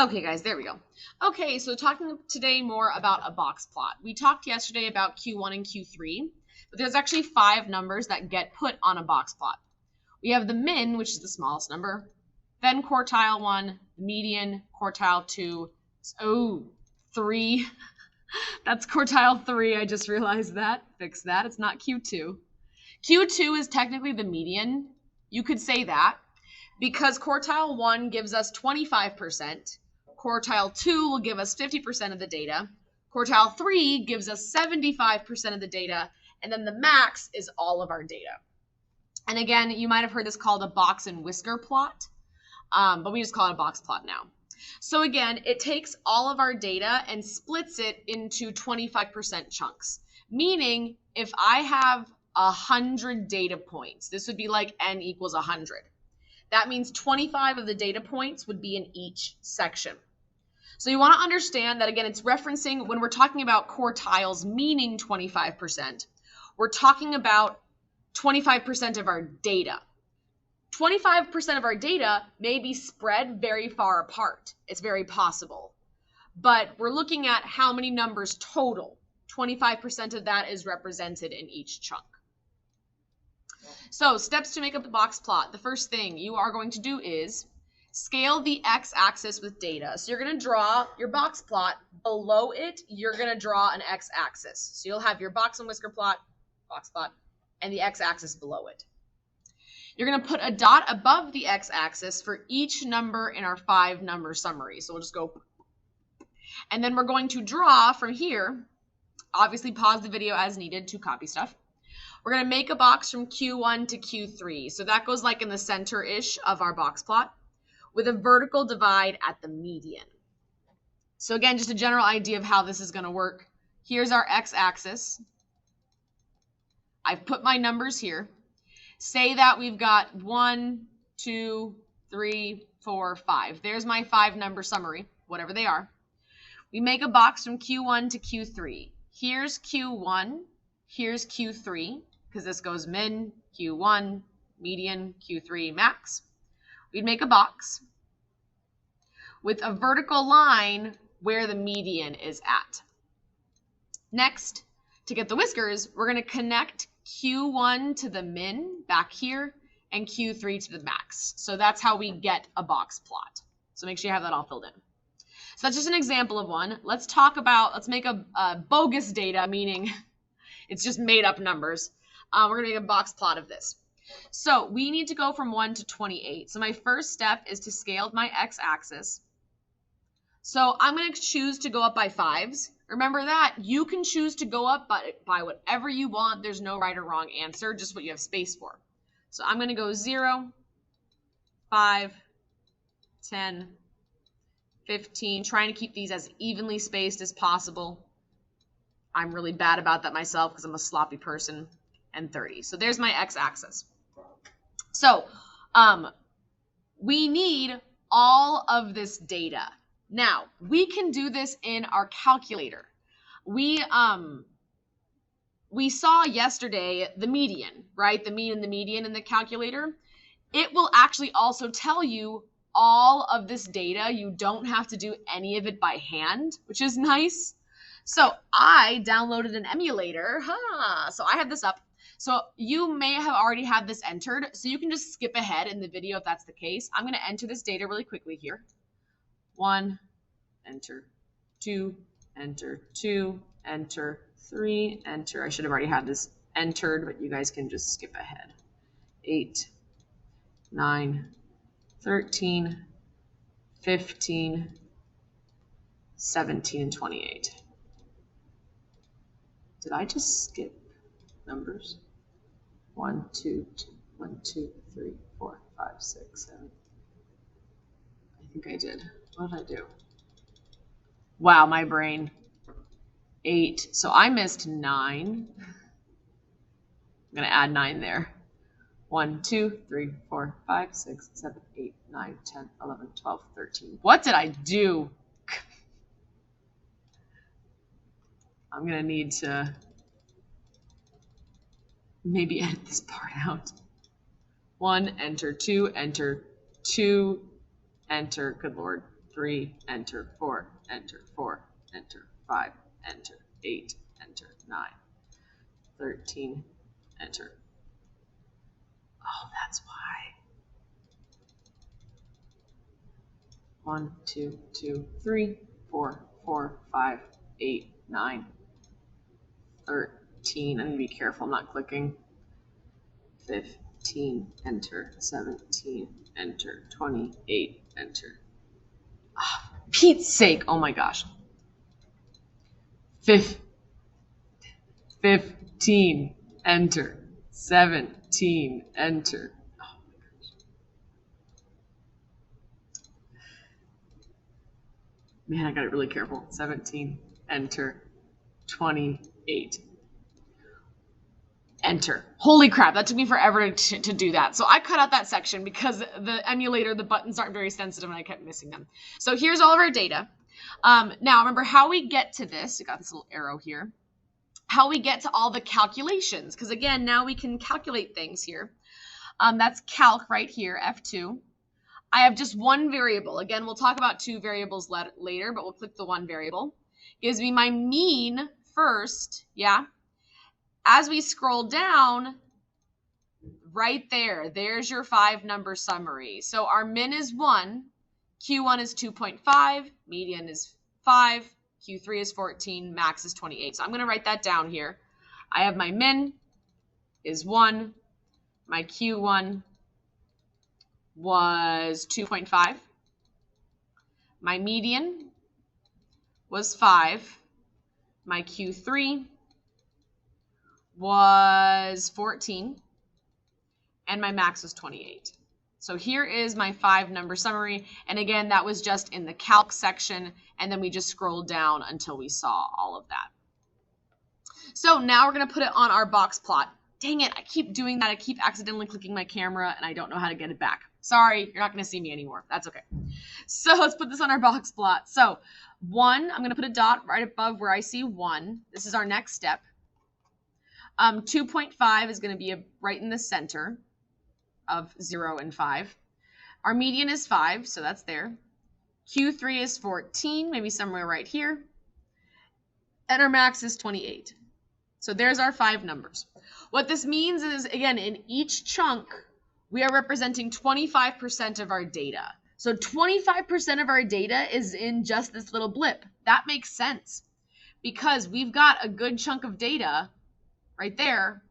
Okay, guys, there we go. Okay, so talking today more about a box plot. We talked yesterday about Q1 and Q3, but there's actually 5 numbers that get put on a box plot. We have the min, which is the smallest number, then quartile 1, median, quartile 2, 3. That's quartile 3, I just realized that. Fix that, it's not Q2. Q2 is technically the median. You could say that, because quartile 1 gives us 25%, quartile 2 will give us 50% of the data, quartile 3 gives us 75% of the data, and then the max is all of our data. And again, you might have heard this called a box and whisker plot, but we just call it a box plot now. So again, it takes all of our data and splits it into 25% chunks, meaning if I have 100 data points, this would be like n equals 100. That means 25 of the data points would be in each section. So you want to understand that, again, it's referencing when we're talking about quartiles meaning 25%, we're talking about 25% of our data. 25% of our data may be spread very far apart. It's very possible. But we're looking at how many numbers total. 25% of that is represented in each chunk. So steps to make up the box plot. The first thing you are going to do is scale the x-axis with data. So you're going to draw your box plot. Below it, you're going to draw an x-axis. So you'll have your box and whisker plot, box plot, and the x-axis below it. You're going to put a dot above the x-axis for each number in our 5-number summary. So we'll just go. And then we're going to draw from here. Obviously, pause the video as needed to copy stuff. We're going to make a box from Q1 to Q3. So that goes like in the center-ish of our box plot with a vertical divide at the median. So again, just a general idea of how this is going to work. Here's our x-axis. I've put my numbers here. Say that we've got 1, 2, 3, 4, 5. There's my 5-number summary, whatever they are. We make a box from Q1 to Q3. Here's Q1. Here's Q3, because this goes min, Q1, median, Q3, max. We'd make a box with a vertical line where the median is at. Next, to get the whiskers, we're going to connect Q1 to the min back here and Q3 to the max. So that's how we get a box plot. So make sure you have that all filled in. So that's just an example of one. Let's make a bogus data, meaning it's just made up numbers. We're going to make a box plot of this. So we need to go from 1 to 28. So my first step is to scale my x-axis. So I'm going to choose to go up by 5s. Remember that. You can choose to go up by whatever you want. There's no right or wrong answer, just what you have space for. So I'm going to go 0, 5, 10, 15, trying to keep these as evenly spaced as possible. I'm really bad about that myself because I'm a sloppy person, and 30. So there's my x-axis. So we need all of this data. Now, we can do this in our calculator. We saw yesterday the median, right? The mean and the median in the calculator. It will actually also tell you all of this data. You don't have to do any of it by hand, which is nice. So I downloaded an emulator. So I have this up. So you may have already had this entered. So you can just skip ahead in the video if that's the case. I'm going to enter this data really quickly here. 1, enter, 2, enter, 2, enter, 3, enter. I should have already had this entered, but you guys can just skip ahead. 8, 9, 13, 15, 17, and 28. Did I just skip numbers? 1, 2, 1, 2, 3, 4, 5, 6, 7. I think I did. What did I do? Wow, my brain. 8. So I missed 9. I'm going to add 9 there. 1, 2, 3, 4, 5, 6, 7, 8, 9, 10, 11, 12, 13. What did I do? I'm going to need to maybe edit this part out. 1, enter, 2, enter, 2, enter. Good Lord. 3, enter, 4, enter, 4, enter, 5, enter, 8, enter, 9, 13, enter. Oh, that's why. 1, 2, 2, 3, 4, 4, 5, 8, 9, 13. I need to be careful, I'm not clicking. 15, enter, 17, enter, 28, enter. Oh, Pete's sake, oh my gosh. 15, enter, 17, enter. Oh my gosh. Man, I got it really careful. 17, enter, 28. Enter. Holy crap, that took me forever to do that. So I cut out that section because the emulator, the buttons aren't very sensitive and I kept missing them. So here's all of our data. Now remember how we get to this. We got this little arrow here. How we get to all the calculations. Because again, now we can calculate things here. That's calc right here, F2. I have just one variable. Again, we'll talk about two variables later, but we'll click the one variable. Gives me my mean first, yeah? As we scroll down, right there, there's your 5-number summary. So our min is 1, Q1 is 2.5, median is 5, Q3 is 14, max is 28. So I'm going to write that down here. I have my min is 1, my Q1 was 2.5, my median was 5, my Q3 was 14, and my max was 28. So here is my 5-number summary, and again, that was just in the calc section, and then we just scrolled down until we saw all of that. So now we're going to put it on our box plot. Dang it, I keep doing that. I keep accidentally clicking my camera, and I don't know how to get it back. Sorry, you're not going to see me anymore. That's okay. So let's put this on our box plot. So 1, I'm going to put a dot right above where I see 1. This is our next step. 2.5 is going to be right in the center of 0 and 5. Our median is 5, so that's there. Q3 is 14, maybe somewhere right here. And our max is 28. So there's our 5 numbers. What this means is, again, in each chunk, we are representing 25% of our data. So 25% of our data is in just this little blip. That makes sense because we've got a good chunk of data right there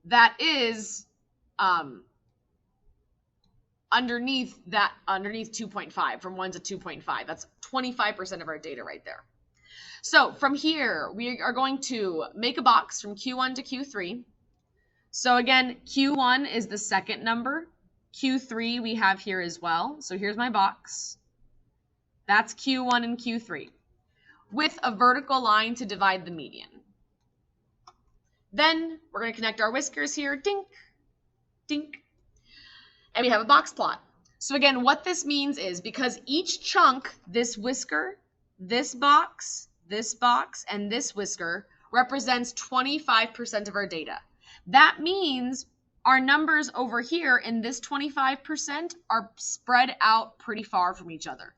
that is underneath 2.5, from 1 to 2.5. That's 25% of our data right there. So from here, we are going to make a box from Q1 to Q3. So again, Q1 is the second number. Q3 we have here as well. So here's my box. That's Q1 and Q3 with a vertical line to divide the median. Then we're going to connect our whiskers here, dink, dink, and we have a box plot. So again, what this means is because each chunk, this whisker, this box, and this whisker represents 25% of our data. That means our numbers over here in this 25% are spread out pretty far from each other.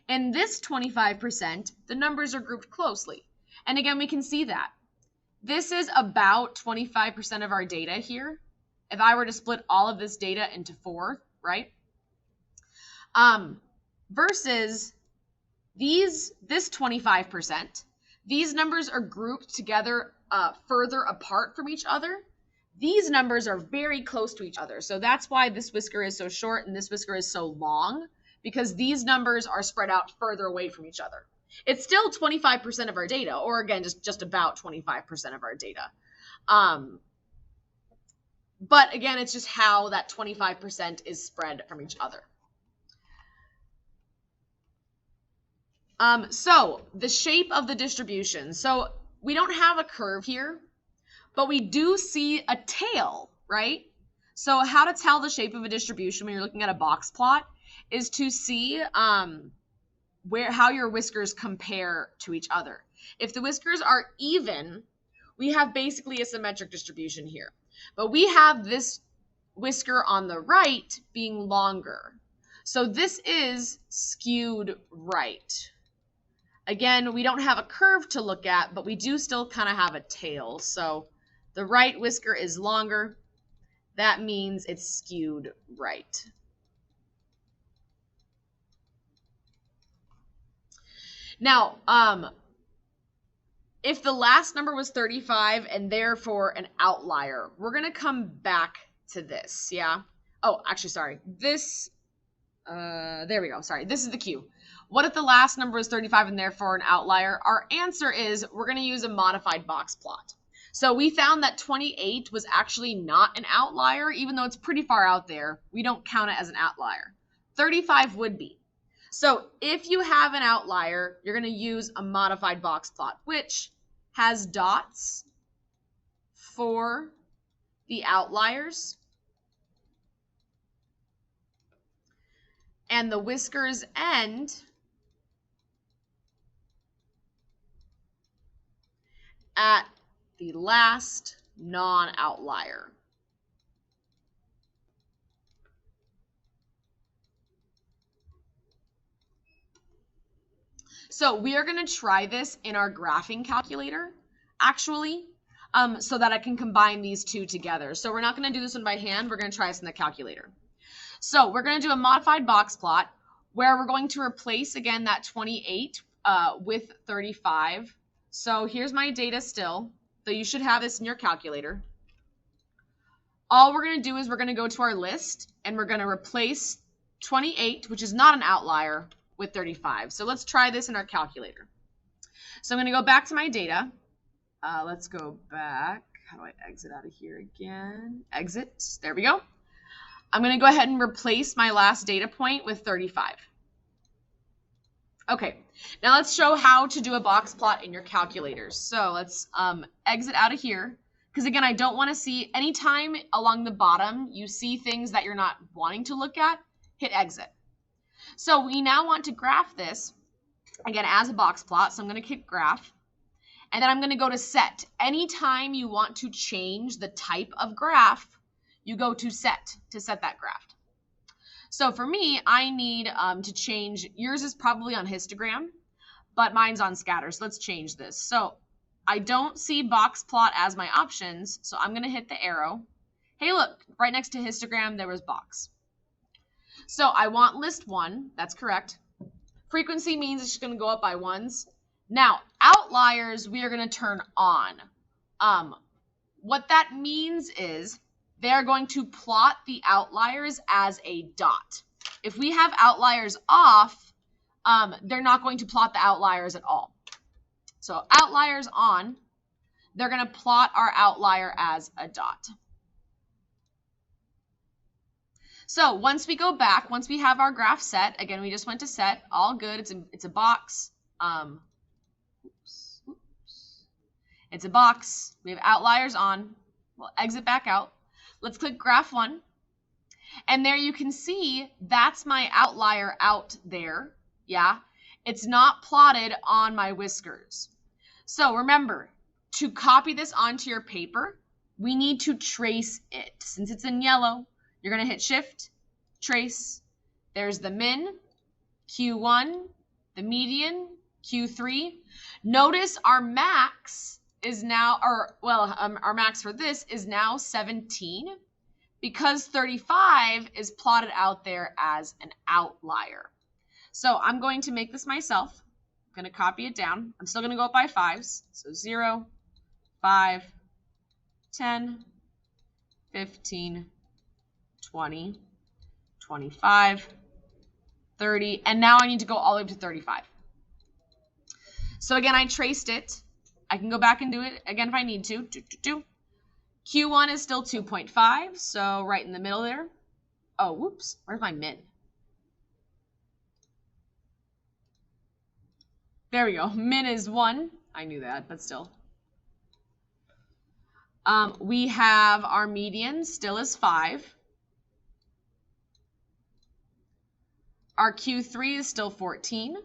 In this 25%, the numbers are grouped closely. And again, we can see that. This is about 25% of our data here. If I were to split all of this data into 4, right? Versus this 25%, these numbers are grouped together further apart from each other. These numbers are very close to each other. So that's why this whisker is so short and this whisker is so long, because these numbers are spread out further away from each other. It's still 25% of our data, or again, just about 25% of our data. But again, it's just how that 25% is spread from each other. So the shape of the distribution. So we don't have a curve here, but we do see a tail, right? So how to tell the shape of a distribution when you're looking at a box plot is to see how your whiskers compare to each other. If the whiskers are even, we have basically a symmetric distribution here. But we have this whisker on the right being longer. So this is skewed right. Again, we don't have a curve to look at, but we do still kind of have a tail. So the right whisker is longer. That means it's skewed right. Now, if the last number was 35 and therefore an outlier, we're going to come back to this, yeah? Oh, actually, sorry. This, there we go. Sorry, this is the cue. What if the last number is 35 and therefore an outlier? Our answer is we're going to use a modified box plot. So we found that 28 was actually not an outlier, even though it's pretty far out there. We don't count it as an outlier. 35 would be. So if you have an outlier, you're going to use a modified box plot, which has dots for the outliers and the whiskers end at the last non-outlier. So we are going to try this in our graphing calculator, actually, so that I can combine these two together. So we're not going to do this one by hand. We're going to try this in the calculator. So we're going to do a modified box plot where we're going to replace, again, that 28 with 35. So here's my data still. So you should have this in your calculator. All we're going to do is we're going to go to our list, and we're going to replace 28, which is not an outlier, with 35. So let's try this in our calculator. So I'm going to go back to my data. Let's go back. How do I exit out of here again? Exit. There we go. I'm going to go ahead and replace my last data point with 35. Okay, now let's show how to do a box plot in your calculators. So let's exit out of here, because again, I don't want to see, anytime along the bottom you see things that you're not wanting to look at, hit exit. So we now want to graph this, again, as a box plot. So I'm going to click graph, and then I'm going to go to set. Anytime you want to change the type of graph, you go to set that graph. So for me, I need to change, yours is probably on histogram, but mine's on scatter. So let's change this. So I don't see box plot as my options, so I'm going to hit the arrow. Hey, look, right next to histogram, there was box. So I want list 1. That's correct. Frequency means it's just going to go up by ones. Now, outliers, we are going to turn on. What that means is they're going to plot the outliers as a dot. If we have outliers off, they're not going to plot the outliers at all. So outliers on, they're going to plot our outlier as a dot. So once we go back, once we have our graph set, again, we just went to set, all good. It's a box. It's a box. We have outliers on. We'll exit back out. Let's click graph 1. And there you can see that's my outlier out there. Yeah. It's not plotted on my whiskers. So remember, to copy this onto your paper, we need to trace it. Since it's in yellow, you're going to hit shift, trace. There's the min, Q1, the median, Q3. Notice our max is now, our max for this is now 17 because 35 is plotted out there as an outlier. So I'm going to make this myself. I'm going to copy it down. I'm still going to go up by 5s. So 0, 5, 10, 15, 20, 25, 30, and now I need to go all the way up to 35. So again, I traced it. I can go back and do it again if I need to. Q1 is still 2.5, so right in the middle there. Oh, whoops, where's my min? There we go, min is 1. I knew that, but still. We have our median still is 5. Our Q3 is still 14.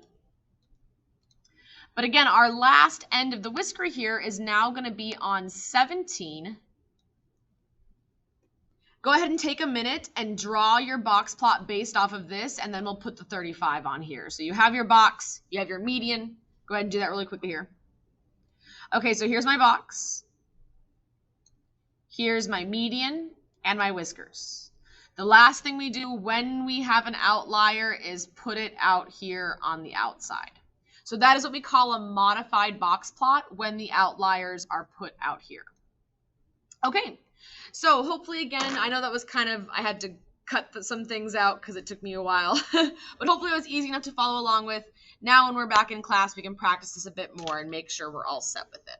But again, our last end of the whisker here is now going to be on 17. Go ahead and take a minute and draw your box plot based off of this, and then we'll put the 35 on here. So you have your box, you have your median. Go ahead and do that really quickly here. Okay, so here's my box. Here's my median and my whiskers. The last thing we do when we have an outlier is put it out here on the outside. So that is what we call a modified box plot when the outliers are put out here. Okay, so hopefully again, I know that was kind of, I had to cut some things out because it took me a while, but hopefully it was easy enough to follow along with. Now when we're back in class, we can practice this a bit more and make sure we're all set with it.